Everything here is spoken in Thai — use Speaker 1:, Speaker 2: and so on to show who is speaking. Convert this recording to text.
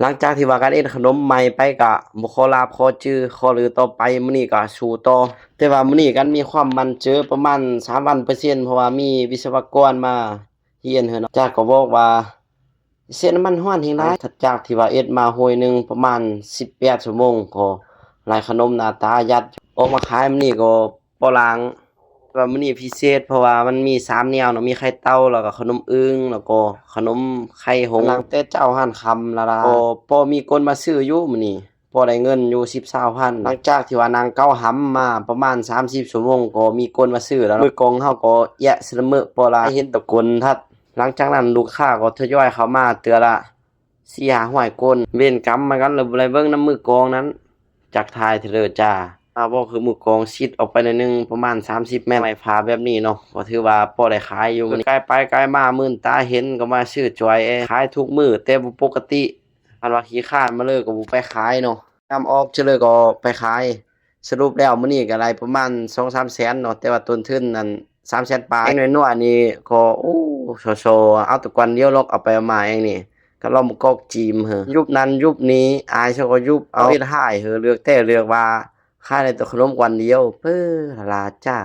Speaker 1: หลังจากที่ว่าการเอ็ดขนมใหม่ไปก็บ่ขอลาขอจื้อขอลือต่อไปมื้อนี้ก็สู้ต่อแต่ว่ามื้อนี้กันมีความมั่นเจอประมาณ3,000%เพราะว่ามีวิศวกรมาเรียนให้เนาะจากก็บอกว่าเสียน้ำมันร้อนแรงหลายถัดจากที่ว่าเอ็ดมาถ้วยหนึงประมาณ18ชั่วโมงก็หลายขนมหน้าตายัดออกมาขายมื้อนี้ก็บ่ล้าง ว่ามื้อนี้พิเศษเพราะว่ามันมี3แนวเนาะมีไข่เต่าแล้วก็ขนมอึ่งแล้วก็ขนมไข่หงส์หลังแต่เจ้าร้านค่ำแล้วล่ะพอมีคนมาซื้ออยู่มื้อนี้พอได้เงินอยู่10-20,000หลังจากที่ว่านางเก้าหำมาประมาณ30ชั่วโมงก็มีคนมาซื้อแล้วมื้อกองเฮาก็แยะซิละมื้อพอละเห็นตะกนทัดหลังจากนั้นลูกค้าก็ทยอยเข้ามาเทื่อละ4-500คนเว้นกรรมมากันแล้วบ่ได้เบิ่งนำมื้อกองนั้นจักทายเถิดเด้อจ้า บ่คือมื้อกลองชิดออกไปหน่อยหนึ่งประมาณ30แม่นไม้ผาแบบนี้เนาะก็ถือว่าพอได้ขายอยู่มื้อนี้ไกลไปไกลมามื้อตาเห็นก็มาซื้อจอยขายทุกมื้อแต่บ่ปกติคันว่าขี้คร้านมาเลยก็บ่ไปขายเนาะยามออกเชื่อเลยก็ไปขายสรุปแล้วมื้อนี้ก็ได้ประมาณ2-3แสนเนาะแต่ว่าต้นทุนนั่น300,000ปลายเล็กน้อยๆนี่ก็โอ้โซๆเอาแตะกวันเดียวลอกเอาไปเอามาเองนี่ก็ลอมกอกจีมเหอะยุบนั้นยุบนี้อายเขาก็ยุบเอาเฮ็ดหายเหอะเลือกแต่เลือกว่า ขายได้แต่ขนมกวันเดียวเพ้อละล่ะจ้า